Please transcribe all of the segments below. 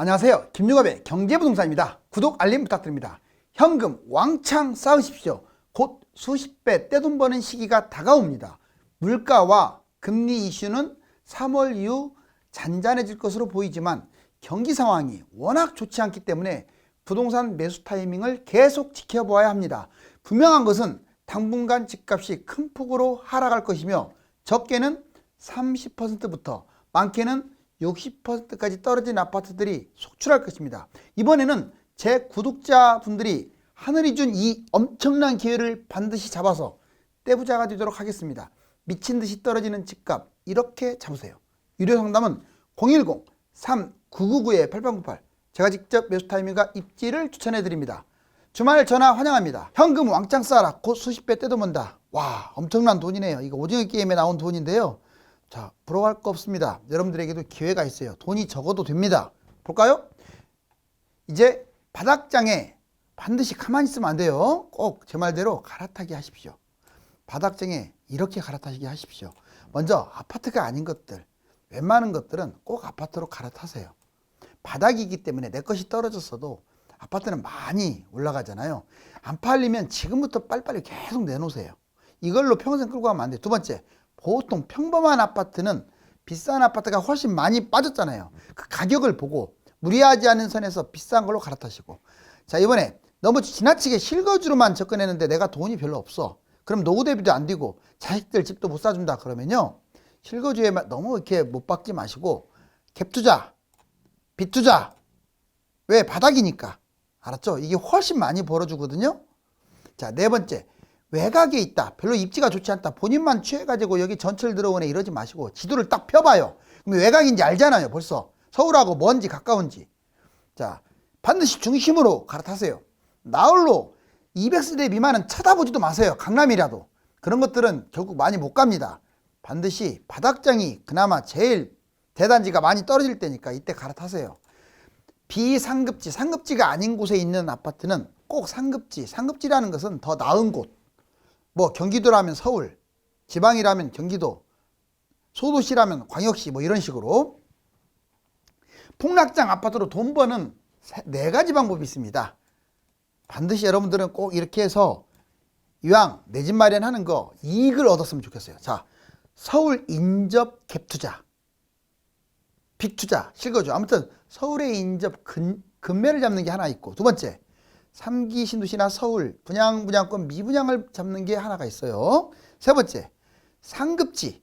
안녕하세요. 김용업의 경제부동산입니다. 구독, 알림 부탁드립니다. 현금 왕창 쌓으십시오. 곧 수십 배 떼돈 버는 시기가 다가옵니다. 물가와 금리 이슈는 3월 이후 잔잔해질 것으로 보이지만 경기 상황이 워낙 좋지 않기 때문에 부동산 매수 타이밍을 계속 지켜보아야 합니다. 분명한 것은 당분간 집값이 큰 폭으로 하락할 것이며 적게는 30%부터 많게는 60%까지 떨어진 아파트들이 속출할 것입니다. 이번에는 제 구독자분들이 하늘이 준 이 엄청난 기회를 반드시 잡아서 떼부자가 되도록 하겠습니다. 미친 듯이 떨어지는 집값 이렇게 잡으세요. 유료 상담은 010-3999-8898 제가 직접 매수 타이밍과 입지를 추천해 드립니다. 주말 전화 환영합니다. 현금 왕창 쌓아라. 곧 수십 배 떼도 먼다. 와, 엄청난 돈이네요. 이거 오징어 게임에 나온 돈인데요. 자, 부러워할 거 없습니다. 여러분들에게도 기회가 있어요. 돈이 적어도 됩니다. 볼까요? 이제 바닥장에 반드시 가만히 있으면 안 돼요. 꼭 제 말대로 갈아타기 하십시오. 바닥장에 이렇게 갈아타시게 하십시오. 먼저 아파트가 아닌 것들, 웬만한 것들은 꼭 아파트로 갈아타세요. 바닥이기 때문에 내 것이 떨어졌어도 아파트는 많이 올라가잖아요. 안 팔리면 지금부터 빨리빨리 계속 내놓으세요. 이걸로 평생 끌고 가면 안 돼요. 두 번째, 보통 평범한 아파트는 비싼 아파트가 훨씬 많이 빠졌잖아요. 그 가격을 보고 무리하지 않은 선에서 비싼 걸로 갈아타시고, 자, 이번에 너무 지나치게 실거주로만 접근했는데 내가 돈이 별로 없어. 그럼 노후 대비도 안 되고 자식들 집도 못 사준다 그러면요, 실거주에 너무 이렇게 못 박지 마시고 갭투자, 빚투자. 왜? 바닥이니까. 알았죠? 이게 훨씬 많이 벌어주거든요. 자, 네 번째, 외곽에 있다. 별로 입지가 좋지 않다. 본인만 취해가지고 여기 전철 들어오네 이러지 마시고 지도를 딱 펴봐요. 그럼 외곽인지 알잖아요. 벌써 서울하고 먼지 가까운지. 자, 반드시 중심으로 갈아타세요. 나홀로 200세대 미만은 쳐다보지도 마세요. 강남이라도. 그런 것들은 결국 많이 못 갑니다. 반드시 바닥장이 그나마 제일 대단지가 많이 떨어질 때니까 이때 갈아타세요. 비상급지, 상급지가 아닌 곳에 있는 아파트는 꼭 상급지, 상급지라는 것은 더 나은 곳. 뭐 경기도라면 서울, 지방이라면 경기도, 소도시라면 광역시, 뭐 이런 식으로 폭락장 아파트로 돈 버는 네 가지 방법이 있습니다. 반드시 여러분들은 꼭 이렇게 해서 이왕 내 집 마련하는 거 이익을 얻었으면 좋겠어요. 자, 서울 인접 갭투자, 빅투자, 실거주. 아무튼 서울의 인접 근매를 잡는 게 하나 있고, 두 번째, 3기 신도시나 서울 분양권 미분양을 잡는 게 하나가 있어요. 세 번째, 상급지.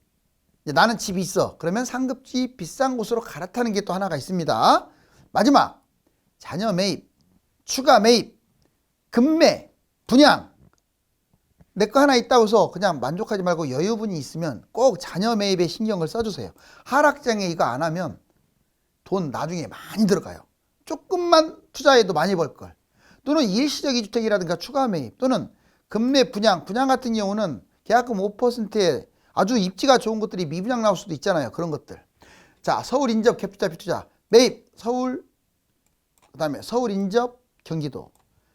나는 집이 있어. 그러면 상급지 비싼 곳으로 갈아타는 게 또 하나가 있습니다. 마지막, 자녀 매입, 추가 매입, 급매, 분양. 내 거 하나 있다고 해서 그냥 만족하지 말고 여유분이 있으면 꼭 자녀 매입에 신경을 써주세요. 하락장에 이거 안 하면 돈 나중에 많이 들어가요. 조금만 투자해도 많이 벌걸. 또는 일시적 이주택이라든가 추가 매입, 또는 급매 분양 같은 경우는 계약금 5%에 아주 입지가 좋은 것들이 미분양 나올 수도 있잖아요. 그런 것들. 자, 서울 인접 갭투자, 빅투자, 매입, 서울, 그 다음에 서울 인접, 경기도.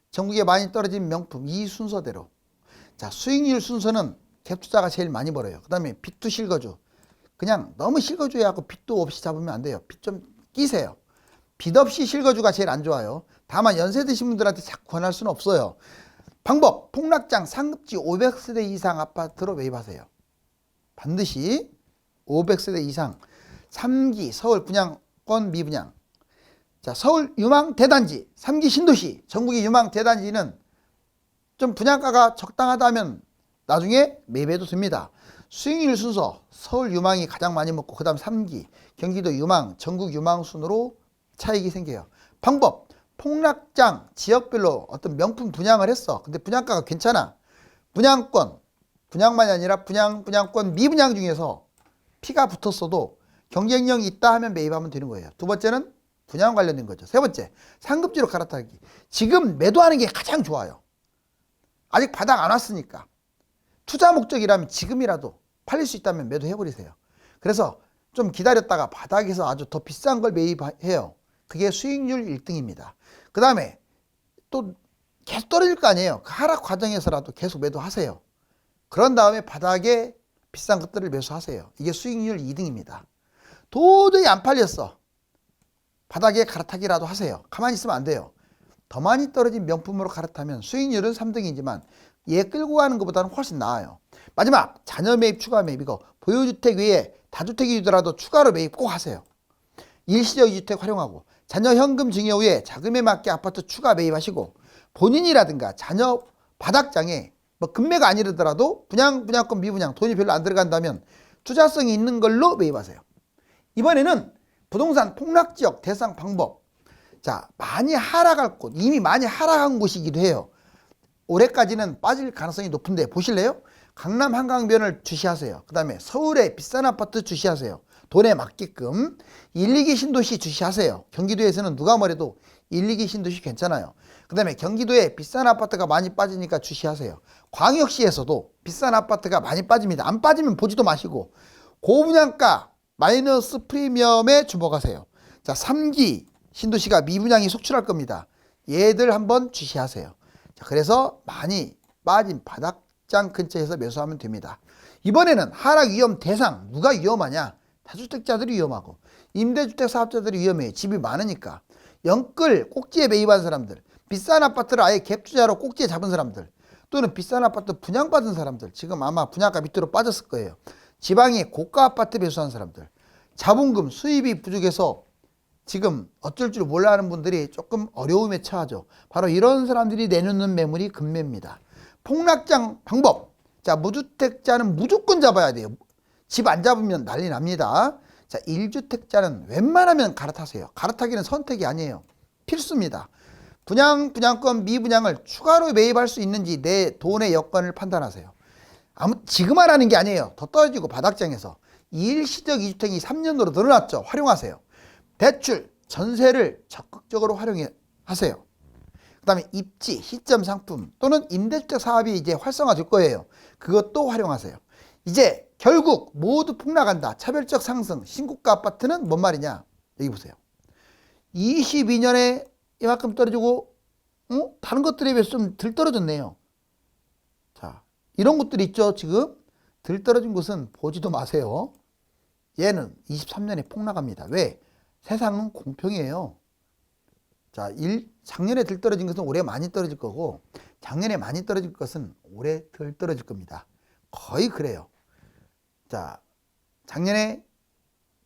전국에 많이 떨어진 명품, 이 순서대로. 자, 수익률 순서는 갭투자가 제일 많이 벌어요. 그 다음에 빚투 실거주. 그냥 너무 실거주해갖고 빚도 없이 잡으면 안 돼요. 빚 좀 끼세요. 빚 없이 실거주가 제일 안 좋아요. 다만 연세 드신 분들한테 자꾸 권할 수는 없어요. 방법, 폭락장 상급지 500세대 이상 아파트로 매입하세요. 반드시 500세대 이상. 3기 서울 분양권 미분양. 자, 서울 유망 대단지, 3기 신도시, 전국의 유망 대단지는 좀 분양가가 적당하다면 나중에 매입해도 됩니다. 수익률 순서, 서울 유망이 가장 많이 먹고 그 다음 3기, 경기도 유망, 전국 유망 순으로 차익이 생겨요. 방법, 폭락장 지역별로 어떤 명품 분양을 했어. 근데 분양가가 괜찮아. 분양권, 분양만이 아니라 분양권 미분양 중에서 피가 붙었어도 경쟁력이 있다 하면 매입하면 되는 거예요. 두 번째는 분양 관련된 거죠. 세 번째, 상급지로 갈아타기. 지금 매도하는 게 가장 좋아요. 아직 바닥 안 왔으니까. 투자 목적이라면 지금이라도 팔릴 수 있다면 매도해버리세요. 그래서 좀 기다렸다가 바닥에서 아주 더 비싼 걸 매입해요. 그게 수익률 1등입니다. 그 다음에 또 계속 떨어질 거 아니에요. 그 하락 과정에서라도 계속 매도하세요. 그런 다음에 바닥에 비싼 것들을 매수하세요. 이게 수익률 2등입니다. 도저히 안 팔렸어. 바닥에 갈아타기라도 하세요. 가만히 있으면 안 돼요. 더 많이 떨어진 명품으로 갈아타면 수익률은 3등이지만 얘 끌고 가는 것보다는 훨씬 나아요. 마지막 자녀 매입 추가 매입, 이거 보유주택 외에 다주택이더라도 추가로 매입 꼭 하세요. 일시적 이주택 활용하고 자녀 현금 증여 후에 자금에 맞게 아파트 추가 매입하시고 본인이라든가 자녀 바닥장에 뭐 금매가 아니더라도 분양권 미분양 돈이 별로 안 들어간다면 투자성이 있는 걸로 매입하세요. 이번에는 부동산 폭락지역 대상 방법. 자, 많이 하락할 곳, 이미 많이 하락한 곳이기도 해요. 올해까지는 빠질 가능성이 높은데 보실래요? 강남 한강변을 주시하세요. 그 다음에 서울의 비싼 아파트 주시하세요. 돈에 맞게끔 1, 2기 신도시 주시하세요. 경기도에서는 누가 뭐래도 1, 2기 신도시 괜찮아요. 그 다음에 경기도에 비싼 아파트가 많이 빠지니까 주시하세요. 광역시에서도 비싼 아파트가 많이 빠집니다. 안 빠지면 보지도 마시고 고분양가 마이너스 프리미엄에 주목하세요. 자, 3기 신도시가 미분양이 속출할 겁니다. 얘들 한번 주시하세요. 자, 그래서 많이 빠진 바닥장 근처에서 매수하면 됩니다. 이번에는 하락 위험 대상, 누가 위험하냐? 다주택자들이 위험하고 임대주택 사업자들이 위험해요. 집이 많으니까. 영끌 꼭지에 매입한 사람들, 비싼 아파트를 아예 갭 투자로 꼭지에 잡은 사람들, 또는 비싼 아파트 분양받은 사람들, 지금 아마 분양가 밑으로 빠졌을 거예요. 지방에 고가 아파트 매수한 사람들, 자본금 수입이 부족해서 지금 어쩔 줄 몰라 하는 분들이 조금 어려움에 처하죠. 바로 이런 사람들이 내놓는 매물이 금매입니다. 폭락장 방법. 자, 무주택자는 무조건 잡아야 돼요. 집 안 잡으면 난리 납니다. 자, 1주택자는 웬만하면 갈아타세요. 갈아타기는 선택이 아니에요. 필수입니다. 분양권 미분양을 추가로 매입할 수 있는지 내 돈의 여건을 판단하세요. 지금 하라는 게 아니에요. 더 떨어지고 바닥장에서 일시적 이주택이 3년으로 늘어났죠. 활용하세요. 대출, 전세를 적극적으로 활용하세요. 그 다음에 입지, 시점 상품 또는 임대주택 사업이 이제 활성화될 거예요. 그것도 활용하세요. 이제 결국 모두 폭락한다. 차별적 상승, 신고가 아파트는 뭔 말이냐? 여기 보세요. 22년에 이만큼 떨어지고 다른 것들에 비해서 좀 덜 떨어졌네요. 자, 이런 것들이 있죠. 지금 덜 떨어진 곳은 보지도 마세요. 얘는 23년에 폭락합니다. 왜? 세상은 공평해요. 자, 작년에 덜 떨어진 것은 올해 많이 떨어질 거고 작년에 많이 떨어질 것은 올해 덜 떨어질 겁니다. 거의 그래요. 자, 작년에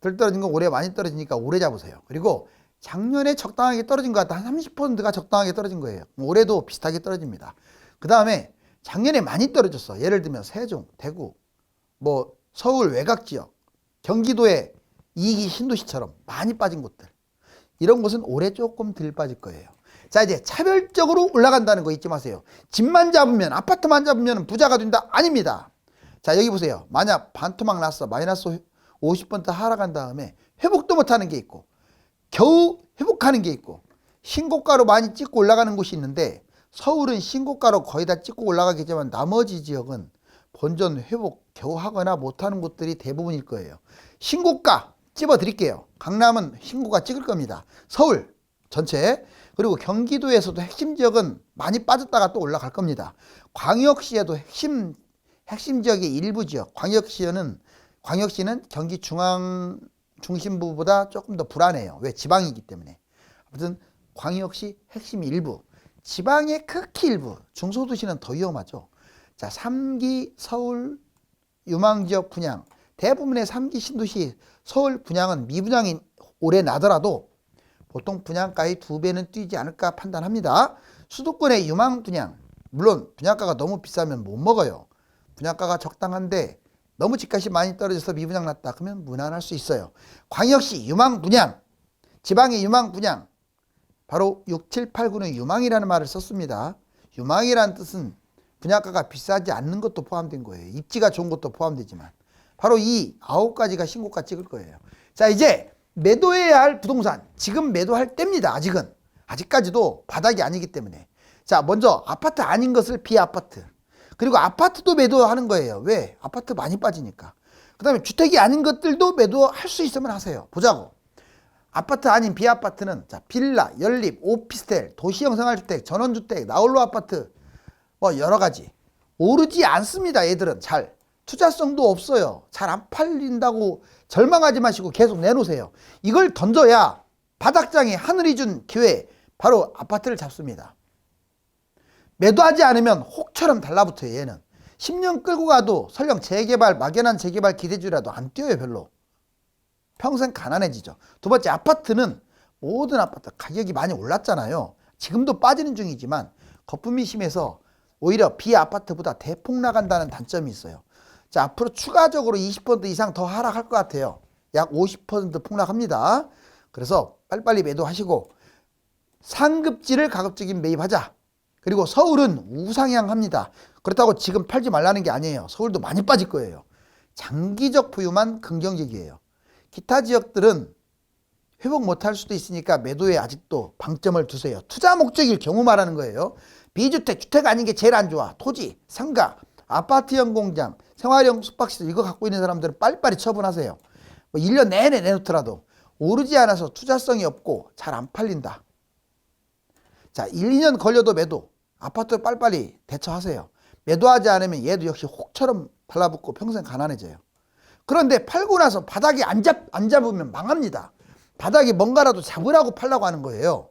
덜 떨어진 거 올해 많이 떨어지니까 올해 잡으세요. 그리고 작년에 적당하게 떨어진 것 같다. 한 30%가 적당하게 떨어진 거예요. 올해도 비슷하게 떨어집니다. 그 다음에 작년에 많이 떨어졌어. 예를 들면 세종, 대구, 뭐 서울 외곽지역, 경기도의 2기 신도시처럼 많이 빠진 곳들. 이런 곳은 올해 조금 덜 빠질 거예요. 자, 이제 차별적으로 올라간다는 거 잊지 마세요. 집만 잡으면, 아파트만 잡으면 부자가 된다? 아닙니다. 자, 여기 보세요. 만약 반토막 났어. 마이너스 50% 하락한 다음에 회복도 못하는 게 있고 겨우 회복하는 게 있고 신고가로 많이 찍고 올라가는 곳이 있는데 서울은 신고가로 거의 다 찍고 올라가겠지만 나머지 지역은 본전 회복 겨우 하거나 못하는 곳들이 대부분일 거예요. 신고가 찝어 드릴게요. 강남은 신고가 찍을 겁니다. 서울 전체 그리고 경기도에서도 핵심 지역은 많이 빠졌다가 또 올라갈 겁니다. 광역시에도 핵심 지역의 일부 지역, 광역시는 경기 중심부보다 조금 더 불안해요. 왜? 지방이기 때문에. 아무튼 광역시 핵심 일부, 지방의 극히 일부, 중소도시는 더 위험하죠. 자, 3기 서울 유망지역 분양, 대부분의 3기 신도시 서울 분양은 미분양이 올해 나더라도 보통 분양가의 2배는 뛰지 않을까 판단합니다. 수도권의 유망 분양, 물론 분양가가 너무 비싸면 못 먹어요. 분양가가 적당한데 너무 집값이 많이 떨어져서 미분양 났다. 그러면 무난할 수 있어요. 광역시 유망 분양, 지방의 유망 분양, 바로 6, 7, 8, 9는 유망이라는 말을 썼습니다. 유망이라는 뜻은 분양가가 비싸지 않는 것도 포함된 거예요. 입지가 좋은 것도 포함되지만 바로 이 9가지가 신고가 찍을 거예요. 자, 이제 매도해야 할 부동산, 지금 매도할 때입니다. 아직까지도 바닥이 아니기 때문에. 자, 먼저 아파트 아닌 것을 비아파트, 그리고 아파트도 매도하는 거예요. 왜? 아파트 많이 빠지니까. 그 다음에 주택이 아닌 것들도 매도할 수 있으면 하세요. 보자고. 아파트 아닌 비아파트는 자, 빌라, 연립, 오피스텔, 도시형 생활주택, 전원주택, 나홀로 아파트, 뭐 여러 가지. 오르지 않습니다. 얘들은 잘. 투자성도 없어요. 잘 안 팔린다고 절망하지 마시고 계속 내놓으세요. 이걸 던져야 바닥장에 하늘이 준 기회, 바로 아파트를 잡습니다. 매도하지 않으면 혹처럼 달라붙어요. 얘는 10년 끌고 가도 설령 재개발, 막연한 재개발 기대주라도 안 뛰어요. 별로. 평생 가난해지죠. 두 번째, 아파트는 모든 아파트 가격이 많이 올랐잖아요. 지금도 빠지는 중이지만 거품이 심해서 오히려 비아파트보다 대폭 나간다는 단점이 있어요. 자, 앞으로 추가적으로 20% 이상 더 하락할 것 같아요. 약 50% 폭락합니다. 그래서 빨리빨리 매도하시고 상급지를 가급적인 매입하자. 그리고 서울은 우상향합니다. 그렇다고 지금 팔지 말라는 게 아니에요. 서울도 많이 빠질 거예요. 장기적 부유만 긍정적이에요. 기타 지역들은 회복 못할 수도 있으니까 매도에 아직도 방점을 두세요. 투자 목적일 경우 말하는 거예요. 비주택, 주택 아닌 게 제일 안 좋아. 토지, 상가, 아파트형 공장, 생활형 숙박시설 이거 갖고 있는 사람들은 빨리빨리 처분하세요. 뭐 1년 내내 내놓더라도 오르지 않아서 투자성이 없고 잘 안 팔린다. 자, 1, 2년 걸려도 매도. 아파트 빨리빨리 대처하세요. 매도하지 않으면 얘도 역시 혹처럼 달라붙고 평생 가난해져요. 그런데 팔고 나서 바닥에 안 잡으면 망합니다. 바닥에 뭔가라도 잡으라고 팔라고 하는 거예요.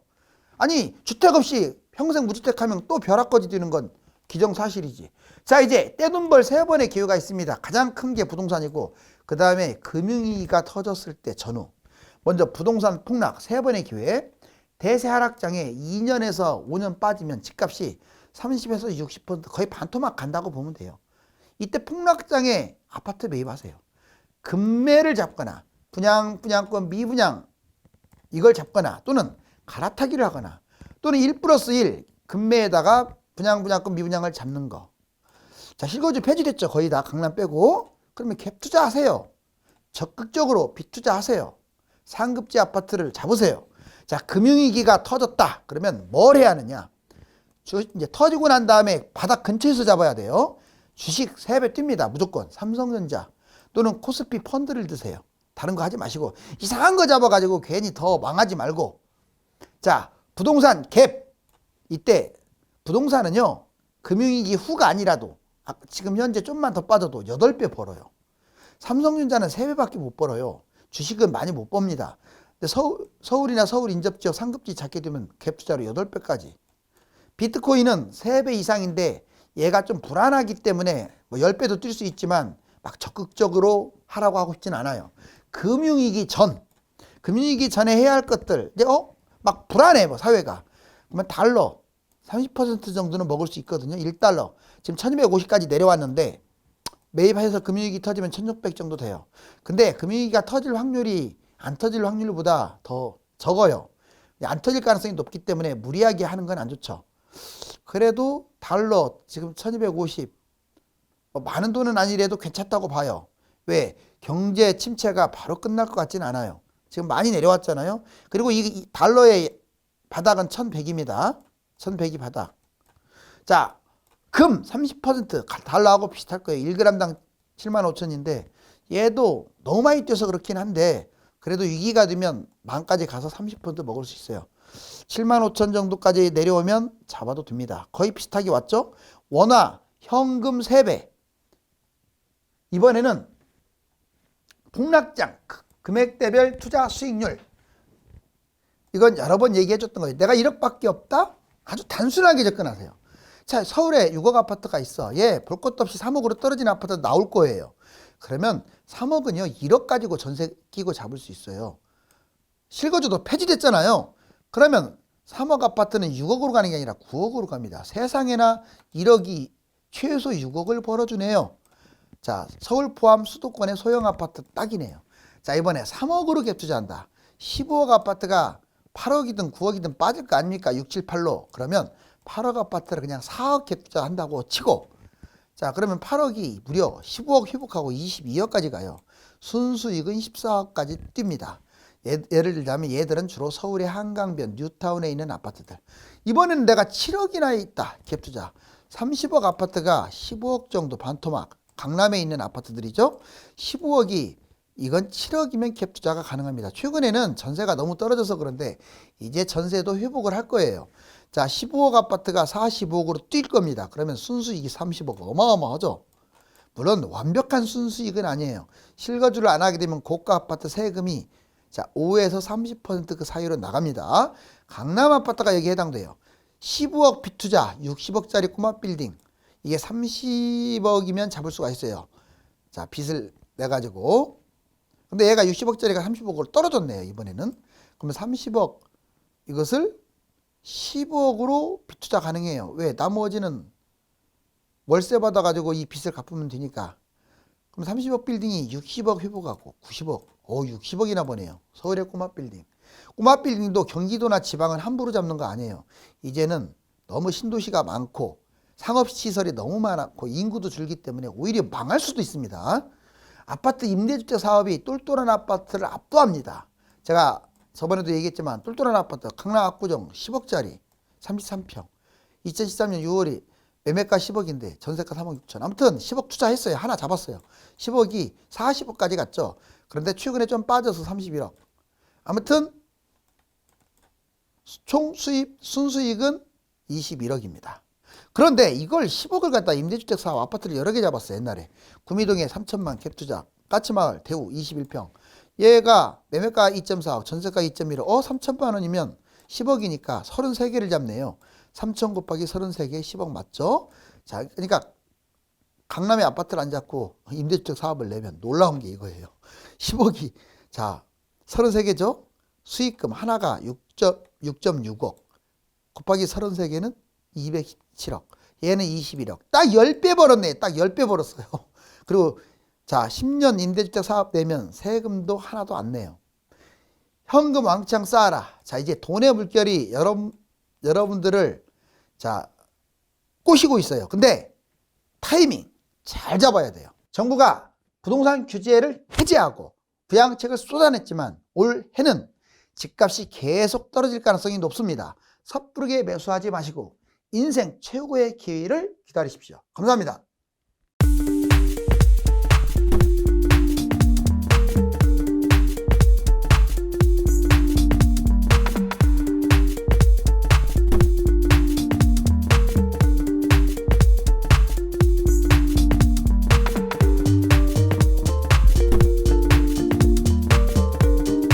아니, 주택 없이 평생 무주택하면 또 벼락거지 되는 건 기정사실이지. 자, 이제 떼돈벌 3번의 기회가 있습니다. 가장 큰 게 부동산이고 그 다음에 금융위기가 터졌을 때 전후. 먼저 부동산 폭락 3번의 기회. 대세 하락장에 2년에서 5년 빠지면 집값이 30에서 60% 거의 반토막 간다고 보면 돼요. 이때 폭락장에 아파트 매입하세요. 급매를 잡거나 분양권 미분양 이걸 잡거나 또는 갈아타기를 하거나 또는 1+1 급매에다가 분양권 미분양을 잡는 거. 자, 실거주 폐지됐죠. 거의 다 강남 빼고. 그러면 갭 투자하세요. 적극적으로 빚투자하세요. 상급지 아파트를 잡으세요. 자, 금융위기가 터졌다. 그러면 뭘 해야 하느냐? 이제 터지고 난 다음에 바닥 근처에서 잡아야 돼요. 주식 3배 뜁니다. 무조건. 삼성전자 또는 코스피 펀드를 드세요. 다른 거 하지 마시고 이상한 거 잡아가지고 괜히 더 망하지 말고. 자, 부동산 갭. 이때 부동산은요. 금융위기 후가 아니라도 지금 현재 좀만 더 빠져도 8배 벌어요. 삼성전자는 3배밖에 못 벌어요. 주식은 많이 못 법니다. 근데 서울이나 서울 인접지역 상급지 잡게 되면 갭 투자로 8배까지. 비트코인은 3배 이상인데 얘가 좀 불안하기 때문에 뭐 10배도 뛸 수 있지만 막 적극적으로 하라고 하고 싶진 않아요. 금융위기 전에 해야 할 것들. 이제 막 불안해 뭐 사회가. 그러면 달러 30% 정도는 먹을 수 있거든요. 1달러. 지금 1250까지 내려왔는데 매입해서 금융위기 터지면 1600 정도 돼요. 근데 금융위기가 터질 확률이 안 터질 확률보다 더 적어요. 안 터질 가능성이 높기 때문에 무리하게 하는 건 안 좋죠. 그래도 달러 지금 1250 많은 돈은 아니래도 괜찮다고 봐요. 왜? 경제 침체가 바로 끝날 것 같지는 않아요. 지금 많이 내려왔잖아요. 그리고 이 달러의 바닥은 1100입니다. 1100이 바닥. 자, 금 30% 달러하고 비슷할 거예요. 1g당 75,000인데 얘도 너무 많이 뛰어서 그렇긴 한데 그래도 위기가 되면 만까지 가서 30% 먹을 수 있어요. 75,000 정도까지 내려오면 잡아도 됩니다. 거의 비슷하게 왔죠? 원화 현금 3배. 이번에는 폭락장 금액대별 투자 수익률. 이건 여러 번 얘기해 줬던 거예요. 내가 1억밖에 없다? 아주 단순하게 접근하세요. 자, 서울에 6억 아파트가 있어. 예, 볼 것도 없이 3억으로 떨어진 아파트 나올 거예요. 그러면 3억은요 1억 가지고 전세 끼고 잡을 수 있어요. 실거주도 폐지됐잖아요. 그러면 3억 아파트는 6억으로 가는 게 아니라 9억으로 갑니다. 세상에나 1억이 최소 6억을 벌어주네요. 자, 서울 포함 수도권의 소형 아파트 딱이네요. 자, 이번에 3억으로 갭 투자한다. 15억 아파트가 8억이든 9억이든 빠질 거 아닙니까? 6, 7, 8로. 그러면 8억 아파트를 그냥 4억 갭 투자한다고 치고, 자, 그러면 8억이 무려 15억 회복하고 22억까지 가요. 순수익은 14억까지 뜁니다. 예를 들자면 얘들은 주로 서울의 한강변, 뉴타운에 있는 아파트들. 이번에는 내가 7억이나 있다. 갭 투자. 30억 아파트가 15억 정도 반토막. 강남에 있는 아파트들이죠. 15억이 이건 7억이면 갭 투자가 가능합니다. 최근에는 전세가 너무 떨어져서 그런데 이제 전세도 회복을 할 거예요. 자, 15억 아파트가 45억으로 뛸 겁니다. 그러면 순수익이 30억. 어마어마하죠. 물론 완벽한 순수익은 아니에요. 실거주를 안 하게 되면 고가 아파트 세금이 자, 5에서 30% 그 사이로 나갑니다. 강남 아파트가 여기에 해당돼요. 15억 빚투자 60억짜리 꼬마 빌딩. 이게 30억이면 잡을 수가 있어요. 자, 빚을 내가지고. 근데 얘가 60억짜리가 30억으로 떨어졌네요, 이번에는. 그러면 30억 이것을 15억으로 빚 투자 가능해요. 왜? 나머지는 월세 받아가지고 이 빚을 갚으면 되니까. 그럼 30억 빌딩이 60억 회복하고 90억. 60억이나 버네요. 서울의 꼬마 빌딩. 꼬마 빌딩도 경기도나 지방은 함부로 잡는 거 아니에요. 이제는 너무 신도시가 많고 상업시설이 너무 많고 인구도 줄기 때문에 오히려 망할 수도 있습니다. 아파트 임대주택 사업이 똘똘한 아파트를 압도합니다. 제가 저번에도 얘기했지만 똘똘한 아파트 강남 압구정 10억짜리 33평 2013년 6월이 매매가 10억인데 전세가 3억 6천. 아무튼 10억 투자했어요. 하나 잡았어요. 10억이 40억까지 갔죠. 그런데 최근에 좀 빠져서 31억. 아무튼 총 수입 순수익은 21억입니다. 그런데 이걸 10억을 갖다 임대주택 사업 아파트를 여러 개 잡았어요. 옛날에 구미동에 3천만 갭투자, 까치마을 대우 21평. 얘가 매매가 2.4억, 전세가 2.1억. 3천만 원이면 10억이니까 33개를 잡네요. 3천 곱하기 33개 10억 맞죠? 자, 그러니까 강남에 아파트를 안 잡고 임대주택 사업을 내면 놀라운 게 이거예요. 10억이 자 33개죠? 수익금 하나가 6.6억 곱하기 33개는 217억. 얘는 21억. 딱 10배 벌었네. 딱 10배 벌었어요. 그리고 자 10년 임대주택 사업 내면 세금도 하나도 안 내요. 현금 왕창 쌓아라. 자 이제 돈의 물결이 여러분들을 자 꼬시고 있어요. 근데 타이밍 잘 잡아야 돼요. 정부가 부동산 규제를 해제하고 부양책을 쏟아냈지만 올해는 집값이 계속 떨어질 가능성이 높습니다. 섣부르게 매수하지 마시고 인생 최고의 기회를 기다리십시오. 감사합니다.